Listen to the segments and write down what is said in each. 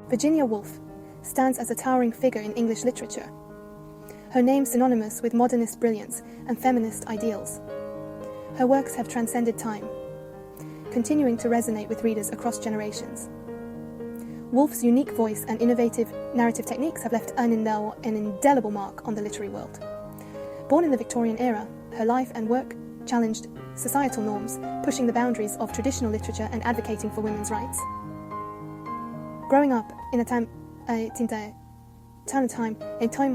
Virginia Woolf stands as a towering figure in English literature, her name synonymous with modernist brilliance and feminist ideals. Her works have transcended time, continuing to resonate with readers across generations. Woolf's unique voice and innovative narrative techniques have left an indelible mark on the literary world. Born in the Victorian era, her life and work challenged societal norms, pushing the boundaries of traditional literature and advocating for women's rights. Growing up in a time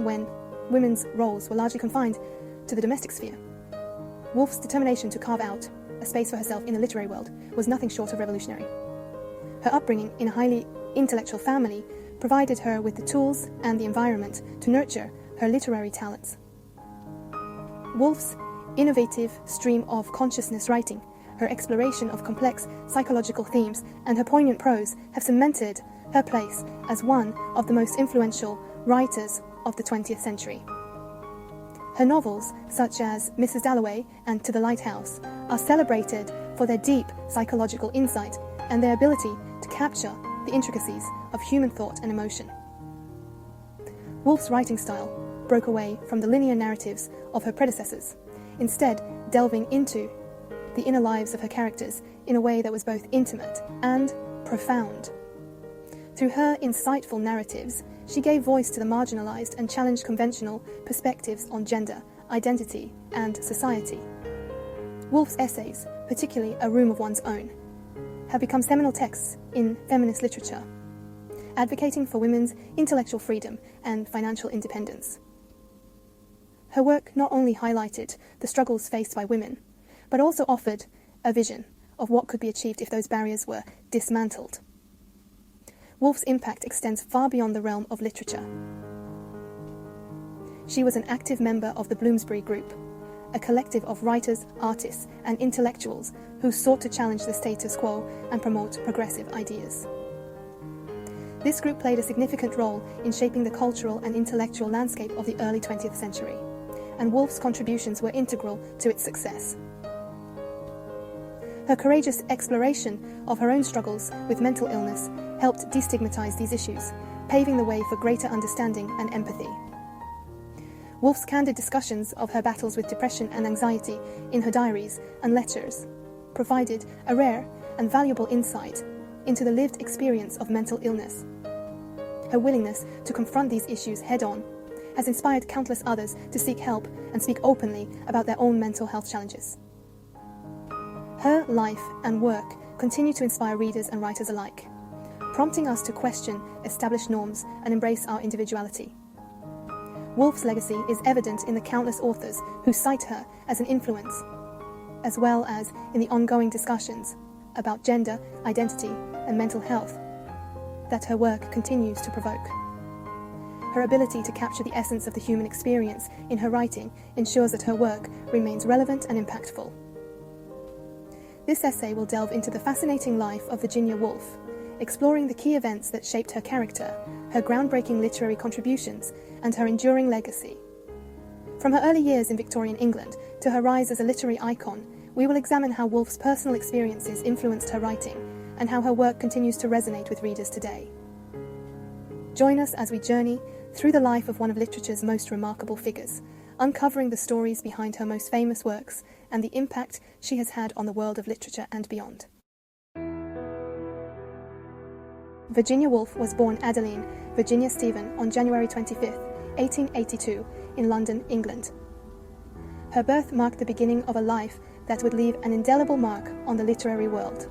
when women's roles were largely confined to the domestic sphere, Woolf's determination to carve out a space for herself in the literary world was nothing short of revolutionary. Her upbringing in a highly intellectual family provided her with the tools and the environment to nurture her literary talents. Woolf's innovative stream of consciousness writing, her exploration of complex psychological themes, and her poignant prose have cemented her place as one of the most influential writers of the 20th century. Her novels, such as Mrs. Dalloway and To the Lighthouse, are celebrated for their deep psychological insight and their ability to capture the intricacies of human thought and emotion. Woolf's writing style broke away from the linear narratives of her predecessors, instead delving into the inner lives of her characters in a way that was both intimate and profound. Through her insightful narratives, she gave voice to the marginalized and challenged conventional perspectives on gender, identity, and society. Woolf's essays, particularly A Room of One's Own, have become seminal texts in feminist literature, advocating for women's intellectual freedom and financial independence. Her work not only highlighted the struggles faced by women, but also offered a vision of what could be achieved if those barriers were dismantled. Woolf's impact extends far beyond the realm of literature. She was an active member of the Bloomsbury Group, a collective of writers, artists, and intellectuals who sought to challenge the status quo and promote progressive ideas. This group played a significant role in shaping the cultural and intellectual landscape of the early 20th century, and Woolf's contributions were integral to its success. Her courageous exploration of her own struggles with mental illness helped destigmatize these issues, paving the way for greater understanding and empathy. Woolf's candid discussions of her battles with depression and anxiety in her diaries and letters provided a rare and valuable insight into the lived experience of mental illness. Her willingness to confront these issues head-on has inspired countless others to seek help and speak openly about their own mental health challenges. Her life and work continue to inspire readers and writers alike, prompting us to question established norms and embrace our individuality. Woolf's legacy is evident in the countless authors who cite her as an influence, as well as in the ongoing discussions about gender, identity, and mental health that her work continues to provoke. Her ability to capture the essence of the human experience in her writing ensures that her work remains relevant and impactful. This essay will delve into the fascinating life of Virginia Woolf, exploring the key events that shaped her character, her groundbreaking literary contributions, and her enduring legacy. From her early years in Victorian England to her rise as a literary icon, we will examine how Woolf's personal experiences influenced her writing and how her work continues to resonate with readers today. Join us as we journey through the life of one of literature's most remarkable figures, uncovering the stories behind her most famous works and the impact she has had on the world of literature and beyond. Virginia Woolf was born Adeline Virginia Stephen on January 25, 1882, in London, England. Her birth marked the beginning of a life that would leave an indelible mark on the literary world.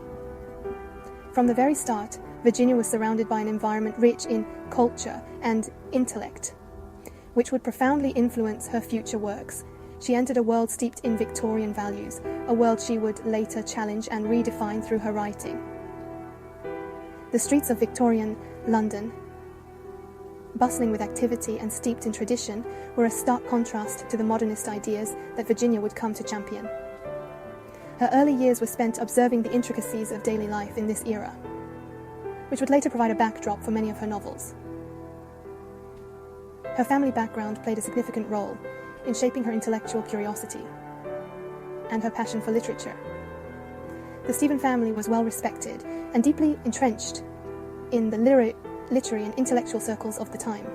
From the very start, Virginia was surrounded by an environment rich in culture and intellect, which would profoundly influence her future works. She entered a world steeped in Victorian values, a world she would later challenge and redefine through her writing. The streets of Victorian London, bustling with activity and steeped in tradition, were a stark contrast to the modernist ideas that Virginia would come to champion. Her early years were spent observing the intricacies of daily life in this era, which would later provide a backdrop for many of her novels. Her family background played a significant role in shaping her intellectual curiosity and her passion for literature. The Stephen family was well respected and deeply entrenched in the literary and intellectual circles of the time.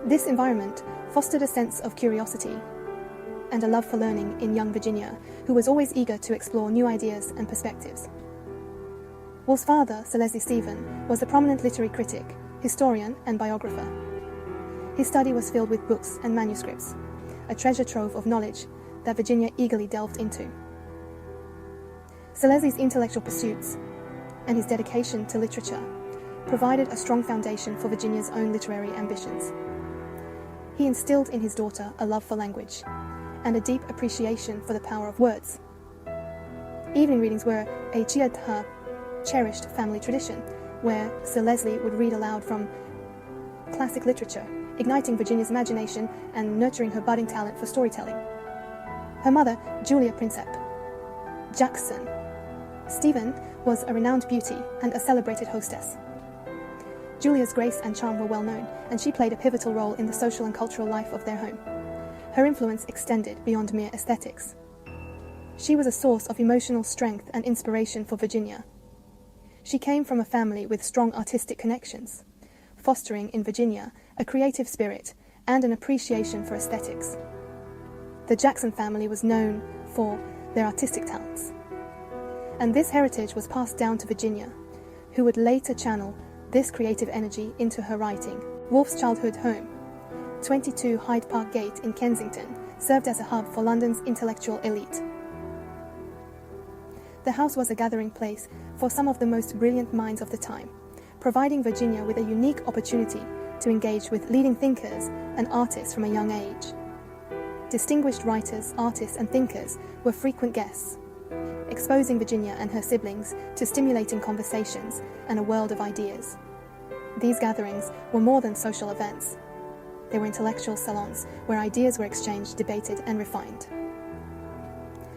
This environment fostered a sense of curiosity and a love for learning in young Virginia, who was always eager to explore new ideas and perspectives. Woolf's father, Sir Leslie Stephen, was a prominent literary critic, historian, and biographer. His study was filled with books and manuscripts, a treasure trove of knowledge that Virginia eagerly delved into. Sir Leslie's intellectual pursuits and his dedication to literature provided a strong foundation for Virginia's own literary ambitions. He instilled in his daughter a love for language and a deep appreciation for the power of words. Evening readings were a cherished family tradition, where Sir Leslie would read aloud from classic literature, igniting Virginia's imagination and nurturing her budding talent for storytelling. Her mother, Julia Prinsep Jackson Stephen, was a renowned beauty and a celebrated hostess. Julia's grace and charm were well known, and she played a pivotal role in the social and cultural life of their home. Her influence extended beyond mere aesthetics. She was a source of emotional strength and inspiration for Virginia. She came from a family with strong artistic connections, fostering in Virginia a creative spirit and an appreciation for aesthetics. The Jackson family was known for their artistic talents, and this heritage was passed down to Virginia, who would later channel this creative energy into her writing. Woolf's childhood home, 22 Hyde Park Gate in Kensington, served as a hub for London's intellectual elite. The house was a gathering place for some of the most brilliant minds of the time, providing Virginia with a unique opportunity to engage with leading thinkers and artists from a young age. Distinguished writers, artists, and thinkers were frequent guests, exposing Virginia and her siblings to stimulating conversations and a world of ideas. These gatherings were more than social events. They were intellectual salons where ideas were exchanged, debated, and refined.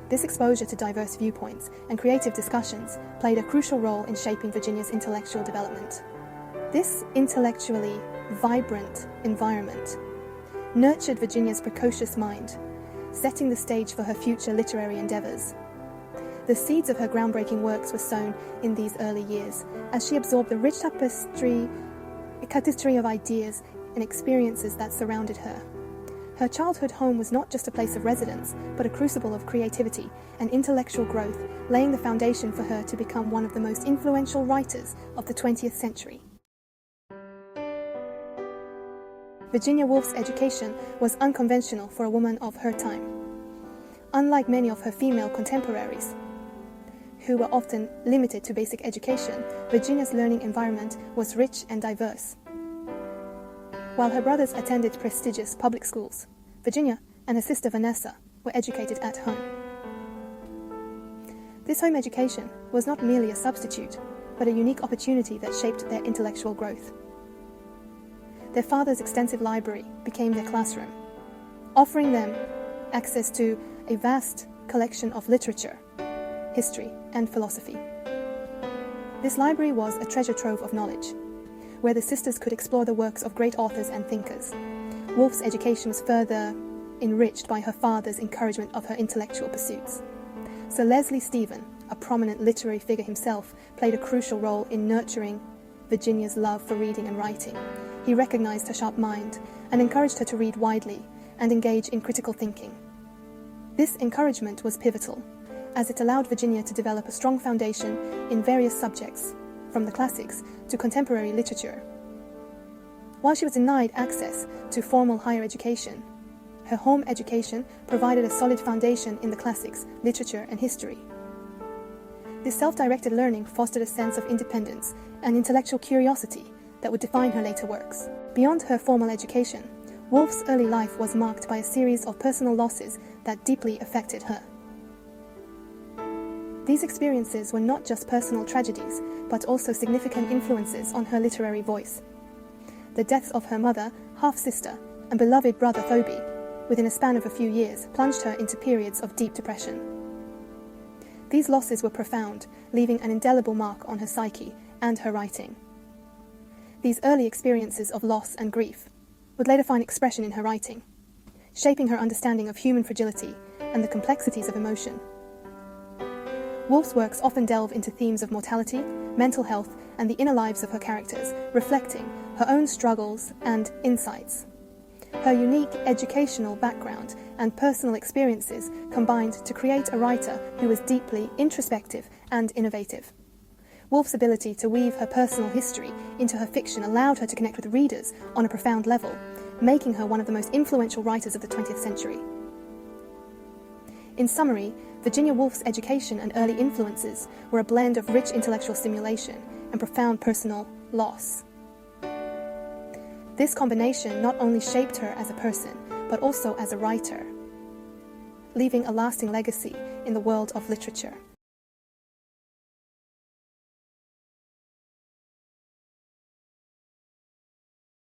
This exposure to diverse viewpoints and creative discussions played a crucial role in shaping Virginia's intellectual development. This intellectually vibrant environment nurtured Virginia's precocious mind, setting the stage for her future literary endeavors. The seeds of her groundbreaking works were sown in these early years, as she absorbed the rich tapestry of ideas and experiences that surrounded her. Her childhood home was not just a place of residence, but a crucible of creativity and intellectual growth, laying the foundation for her to become one of the most influential writers of the 20th century. Virginia Woolf's education was unconventional for a woman of her time. Unlike many of her female contemporaries, who were often limited to basic education, Virginia's learning environment was rich and diverse. While her brothers attended prestigious public schools, Virginia and her sister Vanessa were educated at home. This home education was not merely a substitute, but a unique opportunity that shaped their intellectual growth. Their father's extensive library became their classroom, offering them access to a vast collection of literature, history, and philosophy. This library was a treasure trove of knowledge, where the sisters could explore the works of great authors and thinkers. Woolf's education was further enriched by her father's encouragement of her intellectual pursuits. Sir Leslie Stephen, a prominent literary figure himself, played a crucial role in nurturing Virginia's love for reading and writing. He recognized her sharp mind and encouraged her to read widely and engage in critical thinking. This encouragement was pivotal, as it allowed Virginia to develop a strong foundation in various subjects, from the classics to contemporary literature. While she was denied access to formal higher education, her home education provided a solid foundation in the classics, literature, and history. This self-directed learning fostered a sense of independence and intellectual curiosity that would define her later works. Beyond her formal education, Woolf's early life was marked by a series of personal losses that deeply affected her. These experiences were not just personal tragedies, but also significant influences on her literary voice. The deaths of her mother, half-sister, and beloved brother Thoby, within a span of a few years, plunged her into periods of deep depression. These losses were profound, leaving an indelible mark on her psyche and her writing. These early experiences of loss and grief would later find expression in her writing, shaping her understanding of human fragility and the complexities of emotion. Woolf's works often delve into themes of mortality, mental health, and the inner lives of her characters, reflecting her own struggles and insights. Her unique educational background and personal experiences combined to create a writer who was deeply introspective and innovative. Woolf's ability to weave her personal history into her fiction allowed her to connect with readers on a profound level, making her one of the most influential writers of the 20th century. In summary, Virginia Woolf's education and early influences were a blend of rich intellectual stimulation and profound personal loss. This combination not only shaped her as a person, but also as a writer, leaving a lasting legacy in the world of literature.